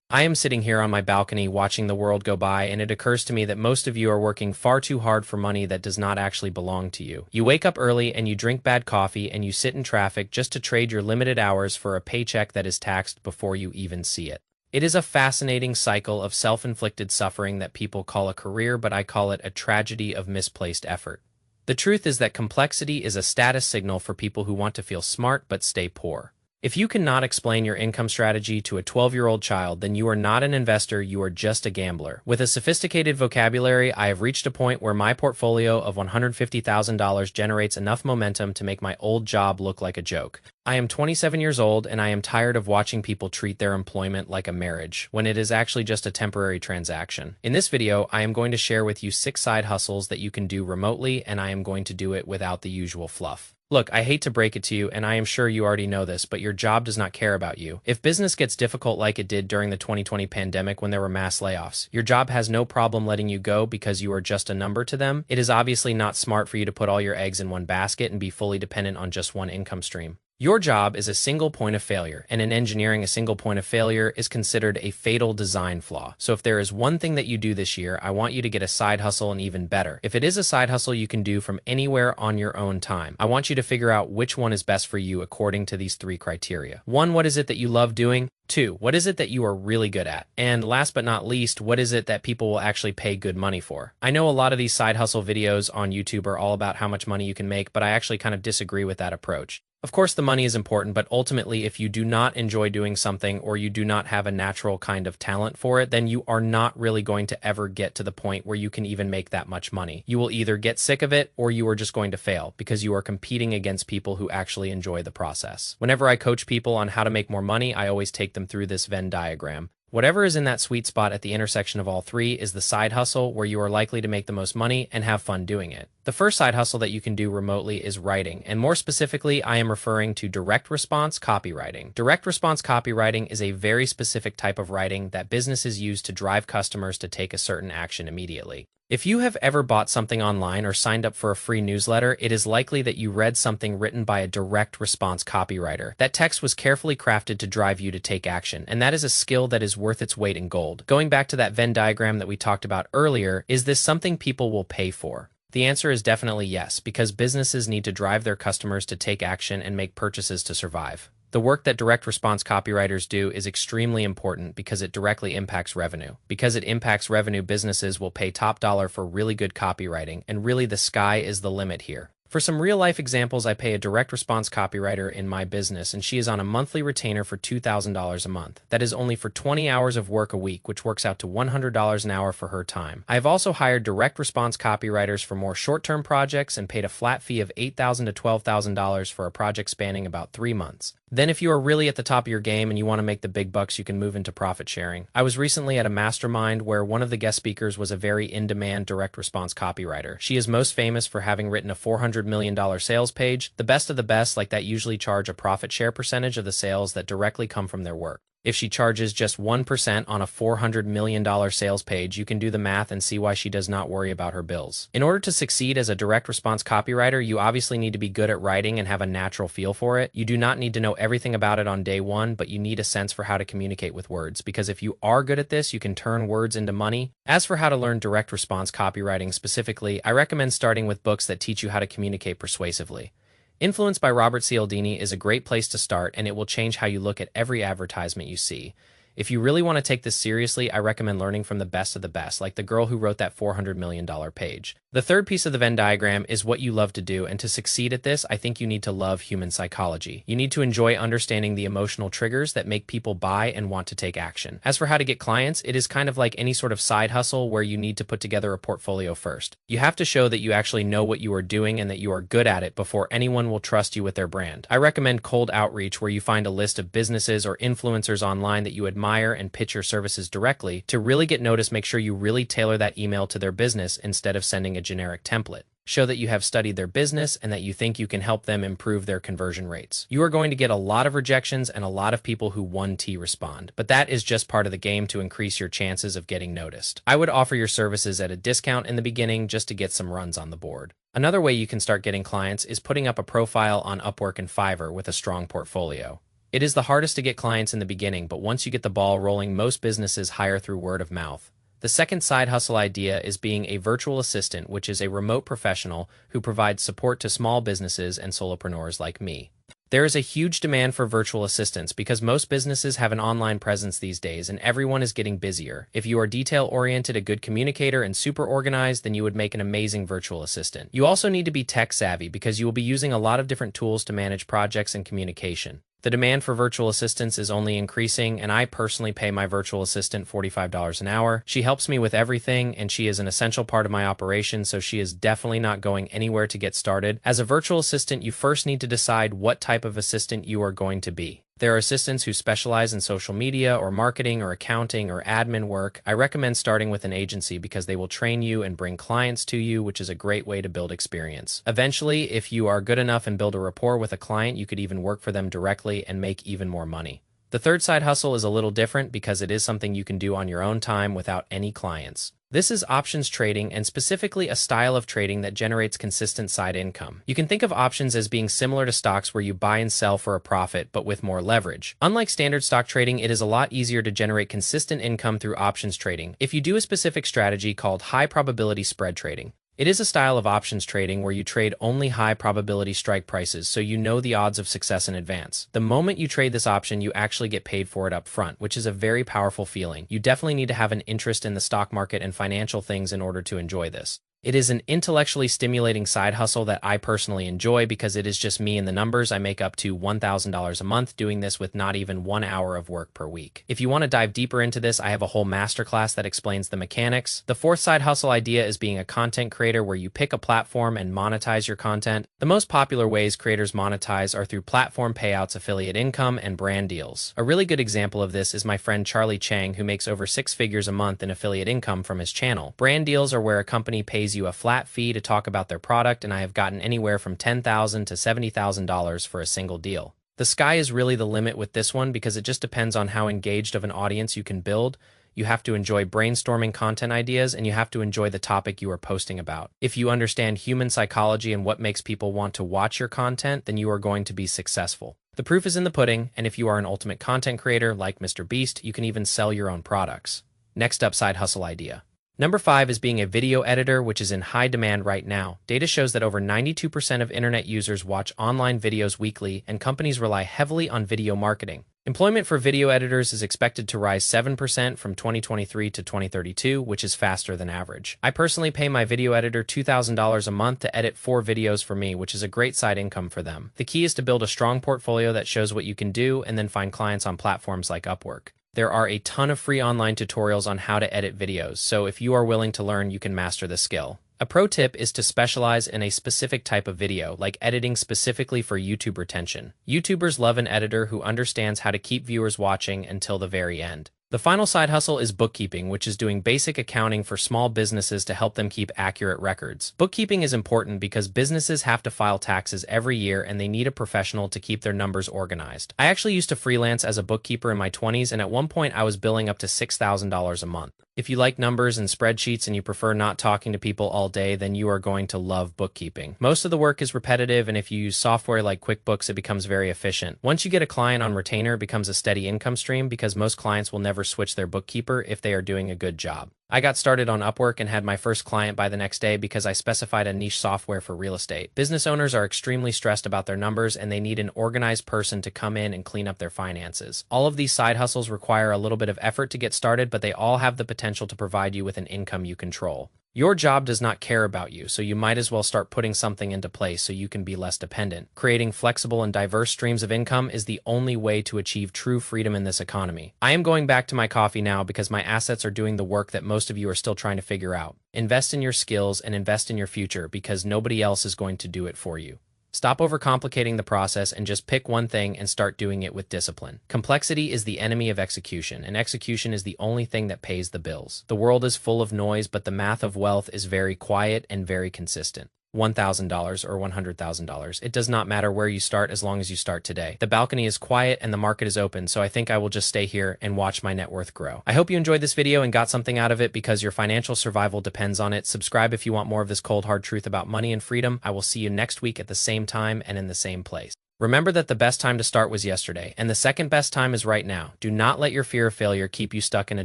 I am sitting here on my balcony watching the world go by, and it occurs to me that most of you are working far too hard for money that does not actually belong to you. You wake up early and you drink bad coffee and you sit in traffic just to trade your limited hours for a paycheck that is taxed before you even see it. It is a fascinating cycle of self-inflicted suffering that people call a career, but I call it a tragedy of misplaced effort. The truth is that complexity is a status signal for people who want to feel smart but stay poor. If you cannot explain your income strategy to a 12-year-old child, then you are not an investor, you are just a gambler. With a sophisticated vocabulary, I have reached a point where my portfolio of $150,000 generates enough momentum to make my old job look like a joke. I am 27 years old and I am tired of watching people treat their employment like a marriage, when it is actually just a temporary transaction. In this video, I am going to share with you 6 side hustles that you can do remotely, and I am going to do it without the usual fluff. Look, I hate to break it to you, and I am sure you already know this, but your job does not care about you. If business gets difficult like it did during the 2020 pandemic when there were mass layoffs, your job has no problem letting you go because you are just a number to them. It is obviously not smart for you to put all your eggs in one basket and be fully dependent on just one income stream. Your job is a single point of failure, and in engineering, a single point of failure is considered a fatal design flaw. So if there is one thing that you do this year, I want you to get a side hustle, and even better, if it is a side hustle you can do from anywhere on your own time, I want you to figure out which one is best for you according to these 3 criteria. 1, what is it that you love doing? 2, what is it that you are really good at? And last but not least, what is it that people will actually pay good money for? I know a lot of these side hustle videos on YouTube are all about how much money you can make, but I actually kind of disagree with that approach. Of course, the money is important, but ultimately, if you do not enjoy doing something or you do not have a natural kind of talent for it, then you are not really going to ever get to the point where you can even make that much money. You will either get sick of it or you are just going to fail because you are competing against people who actually enjoy the process. Whenever I coach people on how to make more money, I always take them through this Venn diagram. Whatever is in that sweet spot at the intersection of all 3 is the side hustle where you are likely to make the most money and have fun doing it. The first side hustle that you can do remotely is writing, and more specifically, I am referring to direct response copywriting. Direct response copywriting is a very specific type of writing that businesses use to drive customers to take a certain action immediately. If you have ever bought something online or signed up for a free newsletter, it is likely that you read something written by a direct response copywriter. That text was carefully crafted to drive you to take action, and that is a skill that is worth its weight in gold. Going back to that Venn diagram that we talked about earlier, is this something people will pay for? The answer is definitely yes, because businesses need to drive their customers to take action and make purchases to survive. The work that direct response copywriters do is extremely important because it directly impacts revenue. Because it impacts revenue, businesses will pay top dollar for really good copywriting, and really the sky is the limit here. For some real-life examples, I pay a direct response copywriter in my business, and she is on a monthly retainer for $2,000 a month. That is only for 20 hours of work a week, which works out to $100 an hour for her time. I have also hired direct response copywriters for more short-term projects and paid a flat fee of $8,000 to $12,000 for a project spanning about 3 months. Then if you are really at the top of your game and you want to make the big bucks, you can move into profit sharing. I was recently at a mastermind where one of the guest speakers was a very in-demand direct response copywriter. She is most famous for having written a $400 million sales page. The best of the best like that usually charge a profit share percentage of the sales that directly come from their work. If she charges just 1% on a $400 million sales page, you can do the math and see why she does not worry about her bills. In order to succeed as a direct response copywriter, you obviously need to be good at writing and have a natural feel for it. You do not need to know everything about it on day 1, but you need a sense for how to communicate with words, because if you are good at this, you can turn words into money. As for how to learn direct response copywriting specifically, I recommend starting with books that teach you how to communicate persuasively. Influenced by Robert Cialdini is a great place to start, and it will change how you look at every advertisement you see. If you really want to take this seriously, I recommend learning from the best of the best, like the girl who wrote that $400 million page. The third piece of the Venn diagram is what you love to do, and to succeed at this, I think you need to love human psychology. You need to enjoy understanding the emotional triggers that make people buy and want to take action. As for how to get clients, it is kind of like any sort of side hustle where you need to put together a portfolio first. You have to show that you actually know what you are doing and that you are good at it before anyone will trust you with their brand. I recommend cold outreach, where you find a list of businesses or influencers online that you admire and pitch your services directly. To really get noticed, make sure you really tailor that email to their business instead of sending a generic template. Show that you have studied their business and that you think you can help them improve their conversion rates. You are going to get a lot of rejections and a lot of people who 1T respond, but that is just part of the game to increase your chances of getting noticed. I would offer your services at a discount in the beginning just to get some runs on the board. Another way you can start getting clients is putting up a profile on Upwork and Fiverr with a strong portfolio. It is the hardest to get clients in the beginning, but once you get the ball rolling, most businesses hire through word of mouth. The second side hustle idea is being a virtual assistant, which is a remote professional who provides support to small businesses and solopreneurs like me. There is a huge demand for virtual assistants because most businesses have an online presence these days and everyone is getting busier. If you are detail-oriented, a good communicator, and super organized, then you would make an amazing virtual assistant. You also need to be tech-savvy because you will be using a lot of different tools to manage projects and communication. The demand for virtual assistants is only increasing, and I personally pay my virtual assistant $45 an hour. She helps me with everything, and she is an essential part of my operation, so she is definitely not going anywhere to get started. As a virtual assistant, you first need to decide what type of assistant you are going to be. There are assistants who specialize in social media or marketing or accounting or admin work. I recommend starting with an agency because they will train you and bring clients to you, which is a great way to build experience. Eventually, if you are good enough and build a rapport with a client, you could even work for them directly and make even more money. The third side hustle is a little different because it is something you can do on your own time without any clients. This is options trading, and specifically a style of trading that generates consistent side income. You can think of options as being similar to stocks where you buy and sell for a profit, but with more leverage. Unlike standard stock trading, it is a lot easier to generate consistent income through options trading if you do a specific strategy called high probability spread trading. It is a style of options trading where you trade only high probability strike prices, so you know the odds of success in advance. The moment you trade this option, you actually get paid for it up front, which is a very powerful feeling. You definitely need to have an interest in the stock market and financial things in order to enjoy this. It is an intellectually stimulating side hustle that I personally enjoy because it is just me and the numbers. I make up to $1,000 a month doing this with not even 1 hour of work per week. If you want to dive deeper into this, I have a whole masterclass that explains the mechanics. The fourth side hustle idea is being a content creator where you pick a platform and monetize your content. The most popular ways creators monetize are through platform payouts, affiliate income, and brand deals. A really good example of this is my friend Charlie Chang, who makes over 6 figures a month in affiliate income from his channel. Brand deals are where a company pays you a flat fee to talk about their product, and I have gotten anywhere from $10,000 to $70,000 for a single deal. The sky is really the limit with this one because it just depends on how engaged of an audience you can build. You have to enjoy brainstorming content ideas, and you have to enjoy the topic you are posting about. If you understand human psychology and what makes people want to watch your content, then you are going to be successful. The proof is in the pudding, and if you are an ultimate content creator like Mr. Beast, you can even sell your own products. Next up, side hustle idea. Number 5 is being a video editor, which is in high demand right now. Data shows that over 92% of internet users watch online videos weekly, and companies rely heavily on video marketing. Employment for video editors is expected to rise 7% from 2023 to 2032, which is faster than average. I personally pay my video editor $2,000 a month to edit 4 videos for me, which is a great side income for them. The key is to build a strong portfolio that shows what you can do and then find clients on platforms like Upwork. There are a ton of free online tutorials on how to edit videos, so if you are willing to learn, you can master the skill. A pro tip is to specialize in a specific type of video, like editing specifically for YouTube retention. YouTubers love an editor who understands how to keep viewers watching until the very end. The final side hustle is bookkeeping, which is doing basic accounting for small businesses to help them keep accurate records. Bookkeeping is important because businesses have to file taxes every year and they need a professional to keep their numbers organized. I actually used to freelance as a bookkeeper in my 20s, and at one point I was billing up to $6,000 a month. If you like numbers and spreadsheets and you prefer not talking to people all day, then you are going to love bookkeeping. Most of the work is repetitive, and if you use software like QuickBooks, it becomes very efficient. Once you get a client on retainer, it becomes a steady income stream because most clients will never switch their bookkeeper if they are doing a good job. I got started on Upwork and had my first client by the next day because I specified a niche software for real estate. Business owners are extremely stressed about their numbers and they need an organized person to come in and clean up their finances. All of these side hustles require a little bit of effort to get started, but they all have the potential to provide you with an income you control. Your job does not care about you, so you might as well start putting something into place so you can be less dependent. Creating flexible and diverse streams of income is the only way to achieve true freedom in this economy. I am going back to my coffee now because my assets are doing the work that most of you are still trying to figure out. Invest in your skills and invest in your future because nobody else is going to do it for you. Stop overcomplicating the process and just pick one thing and start doing it with discipline. Complexity is the enemy of execution, and execution is the only thing that pays the bills. The world is full of noise, but the math of wealth is very quiet and very consistent. $1,000 or $100,000. It does not matter where you start as long as you start today. The balcony is quiet and the market is open, so I think I will just stay here and watch my net worth grow. I hope you enjoyed this video and got something out of it because your financial survival depends on it. Subscribe if you want more of this cold hard truth about money and freedom. I will see you next week at the same time and in the same place. Remember that the best time to start was yesterday, and the second best time is right now. Do not let your fear of failure keep you stuck in a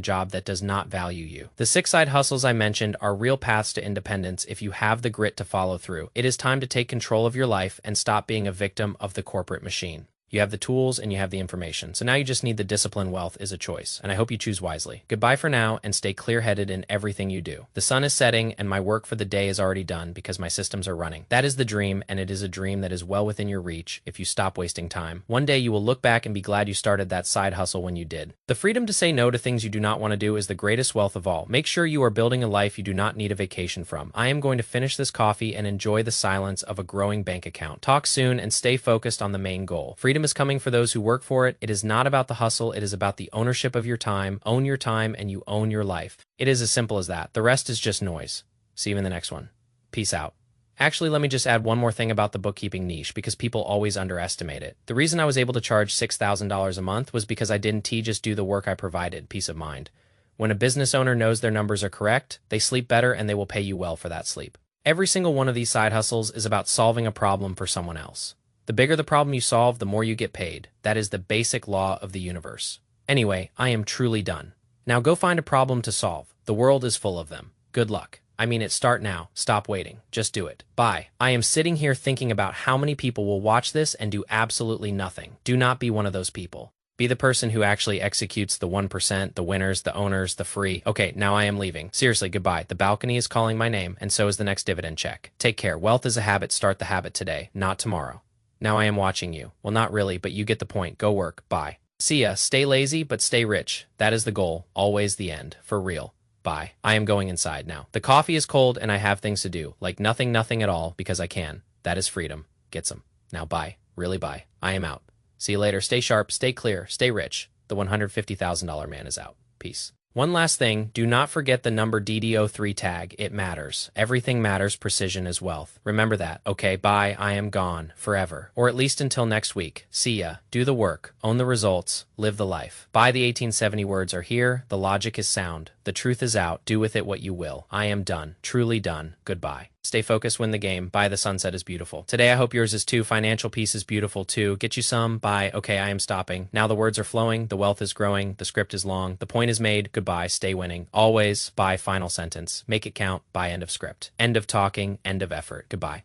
job that does not value you. The 6 side hustles I mentioned are real paths to independence if you have the grit to follow through. It is time to take control of your life and stop being a victim of the corporate machine. You have the tools and you have the information. So now you just need the discipline. Wealth is a choice, and I hope you choose wisely. Goodbye for now, and stay clear-headed in everything you do. The sun is setting and my work for the day is already done because my systems are running. That is the dream, and it is a dream that is well within your reach if you stop wasting time. One day you will look back and be glad you started that side hustle when you did. The freedom to say no to things you do not want to do is the greatest wealth of all. Make sure you are building a life you do not need a vacation from. I am going to finish this coffee and enjoy the silence of a growing bank account. Talk soon and stay focused on the main goal. Freedom is coming for those who work for it. It is not about the hustle. It is about the ownership of your time. Own your time and you own your life. It is as simple as that. The rest is just noise. See you in the next one. Peace out. Actually, let me just add one more thing about the bookkeeping niche because people always underestimate it. The reason I was able to charge $6,000 a month was because I didn't just do the work I provided, peace of mind. When a business owner knows their numbers are correct, they sleep better and they will pay you well for that sleep. Every single one of these side hustles is about solving a problem for someone else. The bigger the problem you solve, the more you get paid. That is the basic law of the universe. Anyway, I am truly done. Now go find a problem to solve. The world is full of them. Good luck. I mean it, start now. Stop waiting. Just do it. Bye. I am sitting here thinking about how many people will watch this and do absolutely nothing. Do not be one of those people. Be the person who actually executes the 1%, the winners, the owners, the free. Okay, now I am leaving. Seriously, goodbye. The balcony is calling my name, and so is the next dividend check. Take care. Wealth is a habit. Start the habit today, not tomorrow. Now I am watching you. Well, not really, but you get the point. Go work. Bye. See ya. Stay lazy, but stay rich. That is the goal. Always the end. For real. Bye. I am going inside now. The coffee is cold and I have things to do. Like nothing at all because I can. That is freedom. Get some. Now bye. Really bye. I am out. See you later. Stay sharp. Stay clear. Stay rich. The $150,000 man is out. Peace. One last thing, do not forget the number DDO3 tag. It matters. Everything matters. Precision is wealth. Remember that. Okay, bye. I am gone. Forever. Or at least until next week. See ya. Do the work. Own the results. Live the life. Bye. The 1870 words are here. The logic is sound. The truth is out. Do with it what you will. I am done. Truly done. Goodbye. Stay focused, win the game. Bye, the sunset is beautiful. Today, I hope yours is too. Financial peace is beautiful too. Get you some. Bye. Okay, I am stopping. Now the words are flowing. The wealth is growing. The script is long. The point is made. Goodbye. Stay winning. Always. Bye. Final sentence. Make it count. Bye. End of script. End of talking. End of effort. Goodbye.